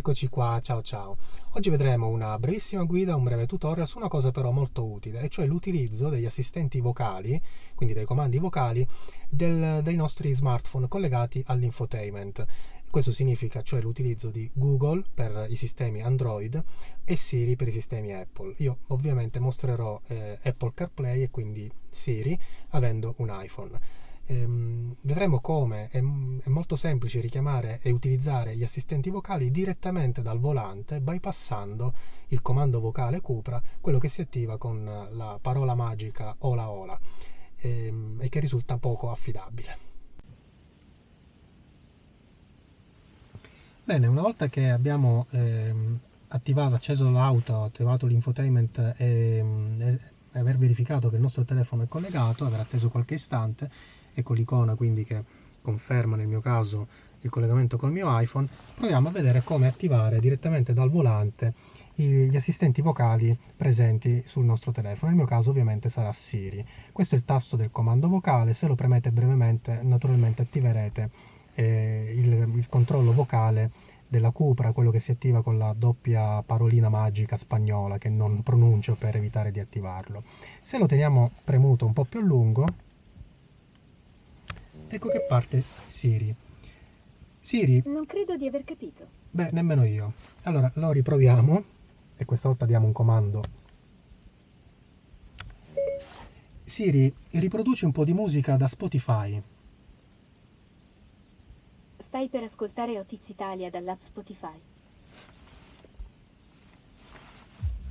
Eccoci qua, ciao ciao. Oggi vedremo una brevissima guida, un breve tutorial su una cosa però molto utile, e cioè l'utilizzo degli assistenti vocali, quindi dei comandi vocali, dei nostri smartphone collegati all'infotainment. Questo significa cioè l'utilizzo di Google per i sistemi Android e Siri per i sistemi Apple. Io ovviamente mostrerò Apple CarPlay e quindi Siri avendo un iPhone. Vedremo come è molto semplice richiamare e utilizzare gli assistenti vocali direttamente dal volante, bypassando il comando vocale Cupra, quello che si attiva con la parola magica Ola Ola, e che risulta poco affidabile. Bene, una volta che abbiamo acceso l'auto, attivato l'infotainment e aver verificato che il nostro telefono è collegato, aver atteso qualche istante, ecco l'icona quindi che conferma nel mio caso il collegamento col mio iPhone, proviamo a vedere come attivare direttamente dal volante gli assistenti vocali presenti sul nostro telefono. Nel mio caso ovviamente sarà Siri. Questo è il tasto del comando vocale, se lo premete brevemente naturalmente attiverete il controllo vocale della Cupra, quello che si attiva con la doppia parolina magica spagnola che non pronuncio per evitare di attivarlo. Se lo teniamo premuto un po' più a lungo, ecco che parte Siri. Siri, Non credo di aver capito. beh, nemmeno io. Allora lo riproviamo e questa volta diamo un comando. Siri, riproduci un po' di musica da Spotify. Stai per ascoltare Otiz Italia dall'app Spotify.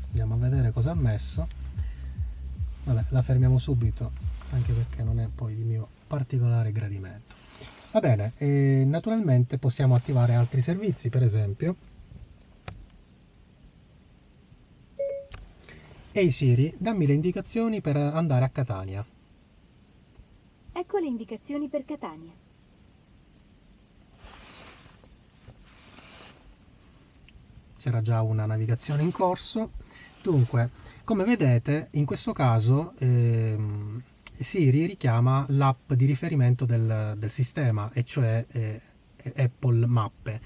Andiamo a vedere cosa ha messo. Vabbè, la fermiamo subito, anche perché non è poi di mio particolare gradimento. Va bene, e naturalmente possiamo attivare altri servizi, per esempio. Ehi Siri, dammi le indicazioni per andare a Catania. Ecco le indicazioni per Catania. C'era già una navigazione in corso. Dunque, come vedete, in questo caso Siri richiama l'app di riferimento del sistema, e cioè Apple Mappe.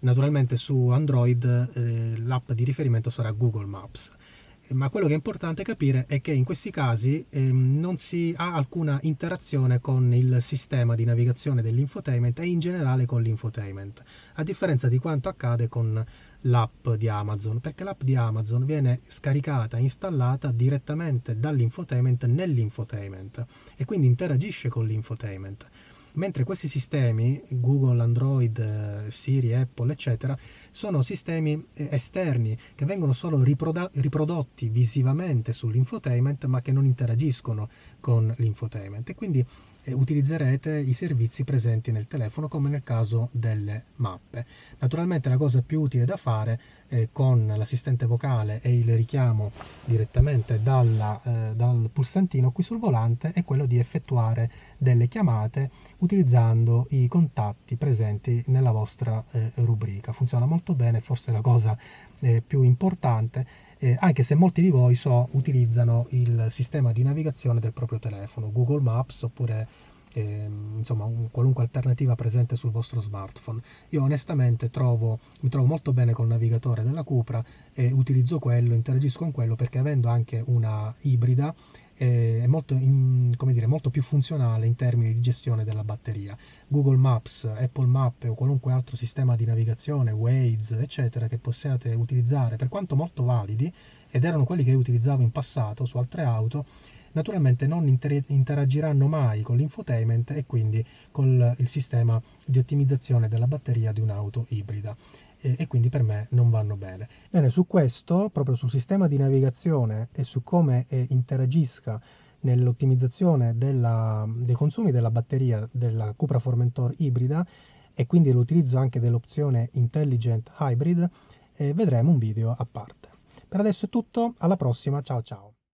Naturalmente su Android l'app di riferimento sarà Google Maps. Ma quello che è importante capire è che in questi casi non si ha alcuna interazione con il sistema di navigazione dell'infotainment e in generale con l'infotainment, a differenza di quanto accade con l'app di Amazon, perché l'app di Amazon viene scaricata e installata direttamente dall'infotainment nell'infotainment e quindi interagisce con l'infotainment. Mentre questi sistemi, Google, Android, Siri, Apple, eccetera, sono sistemi esterni che vengono solo riprodotti visivamente sull'infotainment ma che non interagiscono con l'infotainment, e quindi utilizzerete i servizi presenti nel telefono come nel caso delle mappe. Naturalmente la cosa più utile da fare con l'assistente vocale e il richiamo direttamente dal pulsantino qui sul volante è quello di effettuare delle chiamate utilizzando i contatti presenti nella vostra rubrica. Funziona molto bene, forse è la cosa più importante, anche se molti di voi utilizzano il sistema di navigazione del proprio telefono, Google Maps oppure insomma qualunque alternativa presente sul vostro smartphone. Io onestamente mi trovo molto bene col navigatore della Cupra e utilizzo quello, interagisco con quello perché avendo anche una ibrida è molto, come dire, molto più funzionale in termini di gestione della batteria. Google Maps, Apple Maps o qualunque altro sistema di navigazione, Waze, eccetera, che possiate utilizzare, per quanto molto validi, ed erano quelli che io utilizzavo in passato su altre auto, naturalmente non interagiranno mai con l'infotainment e quindi con il sistema di ottimizzazione della batteria di un'auto ibrida. E quindi per me non vanno bene. Bene, su questo, proprio sul sistema di navigazione e su come interagisca nell'ottimizzazione dei consumi della batteria della Cupra Formentor ibrida e quindi l'utilizzo anche dell'opzione Intelligent Hybrid, vedremo un video a parte. Per adesso è tutto, alla prossima, ciao ciao!